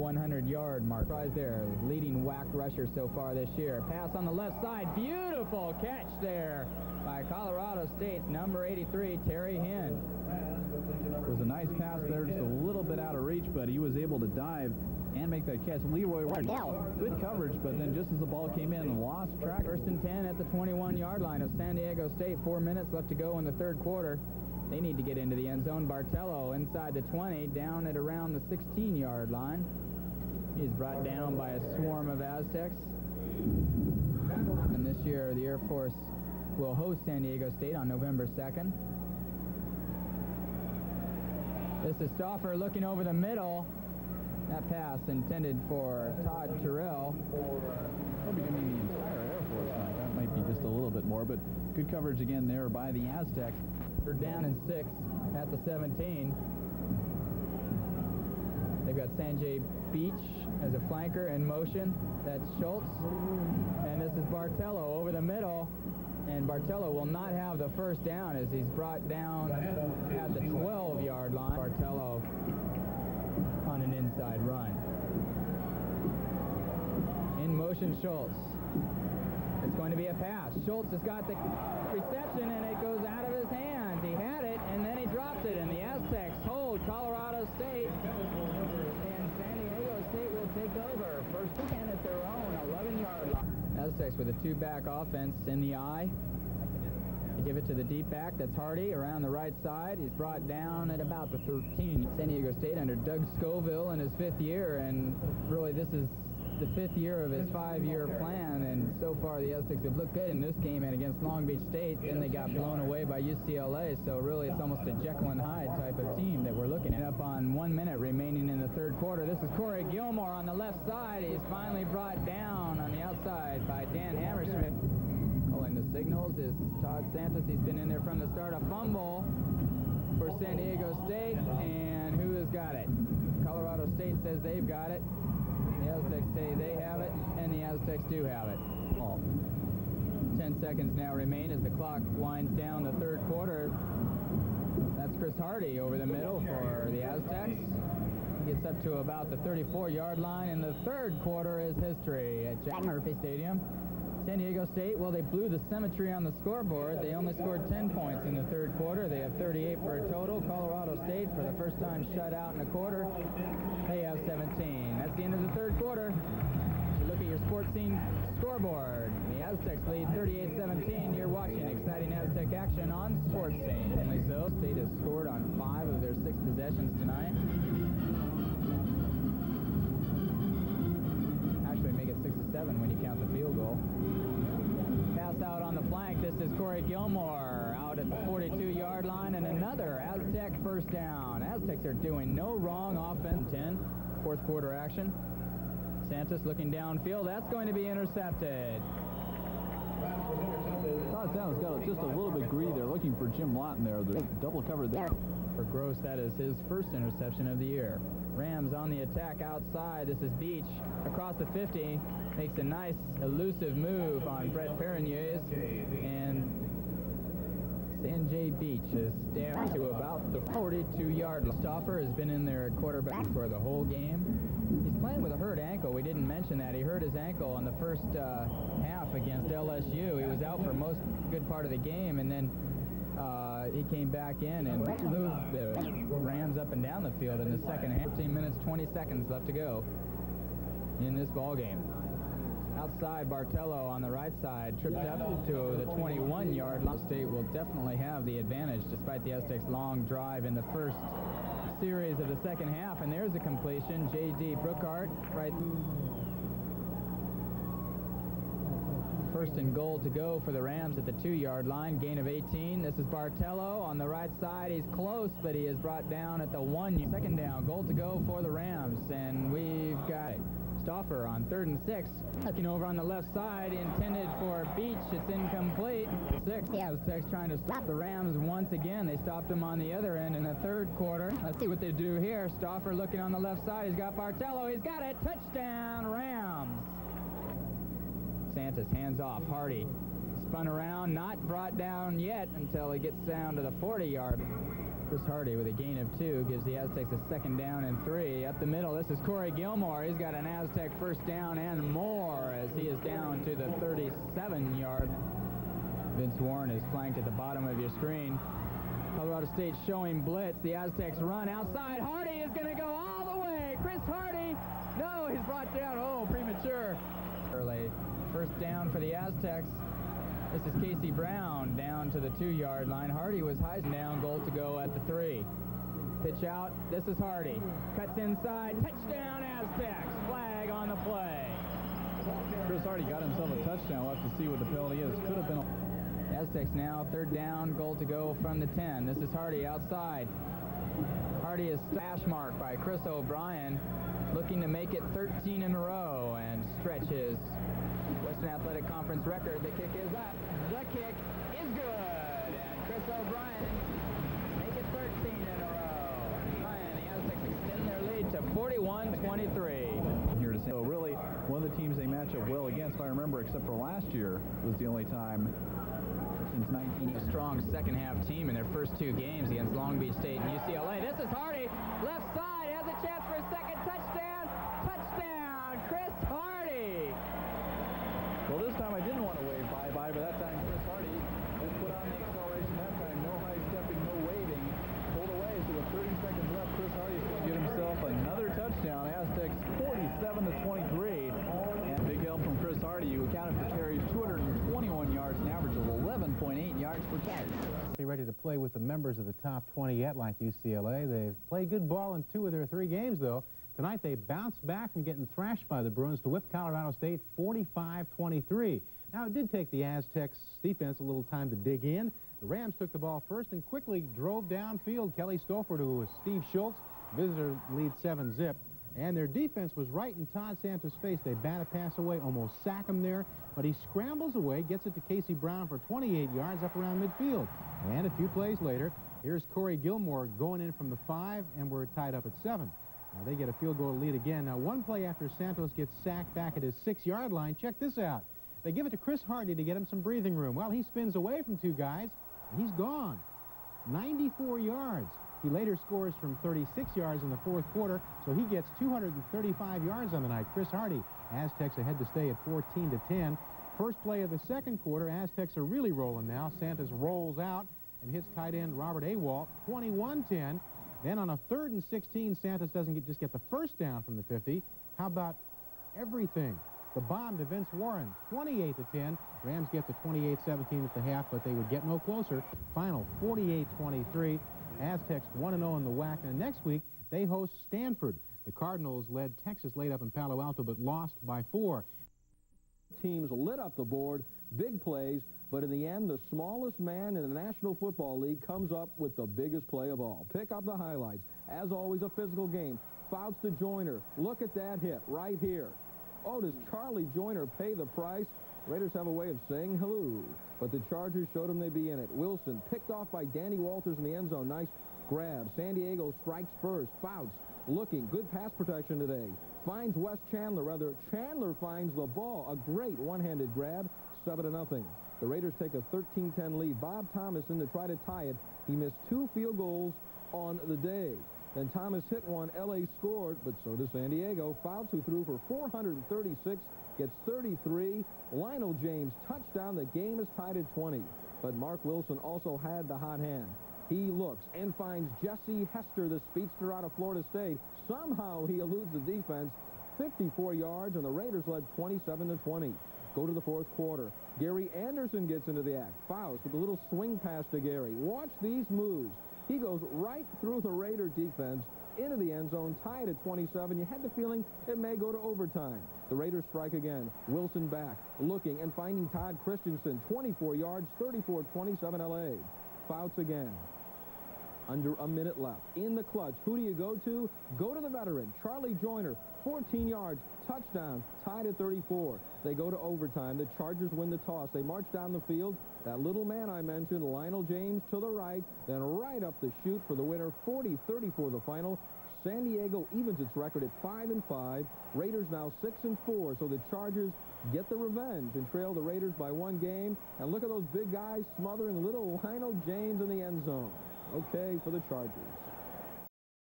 100-yard mark. Tries there, leading WAC rusher so far this year. Pass on the left side, beautiful catch there by Colorado State's number 83, Terry Hinn. It was a nice pass there, just a little bit out of reach, but he was able to dive and make that catch. Leroy Ward, good coverage, but then just as the ball came in, lost track. 1st and 10 at the 21-yard line of San Diego State. 4 minutes left to go in the third quarter. They need to get into the end zone. Bartello inside the 20, down at around the 16-yard line. He's brought down by a swarm of Aztecs. And this year, the Air Force will host San Diego State on November 2nd. This is Stauffer looking over the middle. That pass intended for Todd Terrell. Probably going to be the entire Air Force line. That might be just a little bit more, but good coverage again there by the Aztecs. They're down and 6 at the 17. They've got Sanjay Beach as a flanker in motion. That's Schultz. And this is Bartello over the middle. And Bartello will not have the first down as he's brought down at the 12-yard line. Bartello on an inside run. In motion, Schultz. It's going to be a pass. Schultz has got the reception, and it goes out of his hands. He had it, and then he dropped it, and the Aztecs hold Colorado State. And San Diego State will take over. First and at their own 11-yard line. Aztecs with a two-back offense in the eye. They give it to the deep back. That's Hardy around the right side. He's brought down at about the 13. San Diego State under Doug Scoville in his 5th year, and really this is the 5th year of his 5-year plan, and so far the Aztecs have looked good in this game and against Long Beach State, and they got blown away by UCLA, so really it's almost a Jekyll and Hyde type of team that we're looking at. Up on 1 minute remaining in the third quarter. This is Corey Gilmore on the left side. He's finally brought down on the outside by Dan Hammerschmidt. Calling the signals is Todd Santos. He's been in there from the start. A fumble for San Diego State, and who has got it? Colorado State says they've got it. The Aztecs say they have it, and the Aztecs do have it. 10 seconds now remain as the clock winds down the third quarter. That's Chris Hardy over the middle for the Aztecs. He gets up to about the 34-yard line, and the third quarter is history at Jack Murphy Stadium. San Diego State, well, they blew the symmetry on the scoreboard. They only scored 10 points in the third quarter. They have 38 for a total. Colorado State, for the first time shut out in a quarter, they have 17. That's the end of the third quarter. You look at your sports scene scoreboard. The Aztecs lead 38-17. You're watching exciting Aztec action on Sports Scene. Only so, State has scored on 5 of their 6 possessions tonight. Actually, make it 6 to 7 when you count the field goal. Pass out on the flank. This is Corey Gilmore out at the 42-yard line, and another Aztec first down. Aztecs are doing no wrong offense. 10, fourth quarter action. Santos looking downfield. That's going to be intercepted. Todd Santos got just a little bit greedy there, looking for Jim Lawton there. They're double covered there. For Gross, that is his first interception of the year. Rams on the attack outside. This is Beach across the 50. Makes a nice elusive move on Brett Perignes, and Sanjay Beach is down to about the 42-yard line. Stauffer has been in there at quarterback for the whole game. He's playing with a hurt ankle. We didn't mention that. He hurt his ankle on the first half against LSU. He was out for most good part of the game, and then he came back in and moved the Rams up and down the field in the second half. 15 minutes, 20 seconds left to go in this ball game. Outside, Bartello on the right side tripped up to the 21-yard line. State will definitely have the advantage despite the Aztecs' long drive in the first series of the second half. And there's a completion. J.D. Brookhart right. First and goal to go for the Rams at the 2-yard line. Gain of 18. This is Bartello on the right side. He's close, but he is brought down at the 1. Second down. Goal to go for the Rams. And we've got Stauffer on 3rd and 6. Looking over on the left side, intended for Beach. It's incomplete. 6. The Aztecs trying to stop the Rams once again. They stopped them on the other end in the third quarter. Let's see what they do here. Stauffer looking on the left side. He's got Bartello. He's got it. Touchdown, Rams. Santos hands off. Hardy spun around, not brought down yet until he gets down to the 40-yard. Chris Hardy with a gain of 2 gives the Aztecs a 2nd down and 3. Up the middle, this is Corey Gilmore. He's got an Aztec 1st down and more as he is down to the 37-yard. Vince Warren is flanked at the bottom of your screen. Colorado State showing blitz. The Aztecs run outside. Hardy is going to go all the way. Chris Hardy. No, he's brought down. Oh, premature. Early 1st down for the Aztecs. This is Casey Brown down to the 2-yard line. Hardy was high down, goal to go at the 3. Pitch out. This is Hardy. Cuts inside. Touchdown Aztecs. Flag on the play. Chris Hardy got himself a touchdown. We'll have to see what the penalty is. Could have been Aztecs now 3rd down, goal to go from the 10. This is Hardy outside. Hardy is slash marked by Chris O'Brien, looking to make it 13 in a row and stretch his Western Athletic Conference record. The kick is up. The kick is good. And Chris O'Brien make it 13 in a row. And the Aztecs extend their lead to 41-23. Here to say, so really, one of the teams they match up well against, if I remember, except for last year, was the only time since 19. A strong second-half team in their first 2 games against Long Beach State and UCLA. This is Hardy. Left side has a chance for a 2nd touchdown. Touchdown, Chris Hardy. Well, this time I didn't want to wave bye-bye, but that time Chris Hardy just put on the acceleration. That time, no high stepping, no waving. Pulled away, so with 30 seconds left, Chris Hardy is going to get himself another touchdown. Aztecs 47-23. And big help from Chris Hardy, who accounted for carries 221 yards, an average of 11.8 yards per carry. Be ready to play with the members of the top 20 yet, like UCLA. They've played good ball in 2 of their 3 games, though. Tonight, they bounced back from getting thrashed by the Bruins to whip Colorado State 45-23. Now, it did take the Aztecs defense a little time to dig in. The Rams took the ball first and quickly drove downfield. Kelly Stouffer to Steve Schultz. Visitor lead 7-zip. And their defense was right in Todd Santos' face. They bat a pass away, almost sack him there. But he scrambles away, gets it to Casey Brown for 28 yards up around midfield. And a few plays later, here's Corey Gilmore going in from the 5, and we're tied up at 7. Now they get a field goal lead again. Now, one play after Santos gets sacked back at his 6-yard line. Check this out. They give it to Chris Hardy to get him some breathing room. Well, he spins away from 2 guys, and he's gone. 94 yards. He later scores from 36 yards in the 4th quarter, so he gets 235 yards on the night. Chris Hardy. Aztecs ahead to stay at 14-10. First play of the 2nd quarter. Aztecs are really rolling now. Santos rolls out and hits tight end Robert Awalt. 21-10. Then on a 3rd and 16, Santos doesn't just get the 1st down from the 50. How about everything? The bomb to Vince Warren. 28-10. Rams get to 28-17 at the half, but they would get no closer. Final 48-23. Aztecs 1-0 in the WAC, and next week they host Stanford. The Cardinals led Texas late up in Palo Alto, but lost by 4. Teams lit up the board, big plays, but in the end, the smallest man in the National Football League comes up with the biggest play of all. Pick up the highlights. As always, a physical game. Fouts to Joyner. Look at that hit right here. Oh, does Charlie Joyner pay the price? Raiders have a way of saying hello, but the Chargers showed them they'd be in it. Wilson picked off by Danny Walters in the end zone. Nice grab. San Diego strikes first. Fouts looking. Good pass protection today. Finds Wes Chandler. Rather, Chandler finds the ball. A great one-handed grab. 7-0. The Raiders take a 13-10 lead. Bob Thomas in to try to tie it. He missed 2 field goals on the day. Then Thomas hit one. L.A. scored, but so does San Diego. Fouts, who threw for 436, gets 33. Lionel James, touchdown. The game is tied at 20. But Mark Wilson also had the hot hand. He looks and finds Jesse Hester, the speedster out of Florida State. Somehow he eludes the defense. 54 yards, and the Raiders led 27-20. Go to the 4th quarter. Gary Anderson gets into the act. Fouls with a little swing pass to Gary. Watch these moves. He goes right through the Raider defense into the end zone, tied at 27. You had the feeling it may go to overtime. The Raiders strike again. Wilson back, looking and finding Todd Christensen. 24 yards, 34-27 L.A. Fouts again. Under a minute left. In the clutch. Who do you go to? Go to the veteran, Charlie Joyner. 14 yards, touchdown, tied at 34. They go to overtime. The Chargers win the toss. They march down the field. That little man I mentioned, Lionel James, to the right, then right up the chute for the winner. 40-34 the final. San Diego evens its record at 5-5. Raiders now 6-4, so the Chargers get the revenge and trail the Raiders by 1 game. And look at those big guys smothering little Lionel James in the end zone. Okay for the Chargers.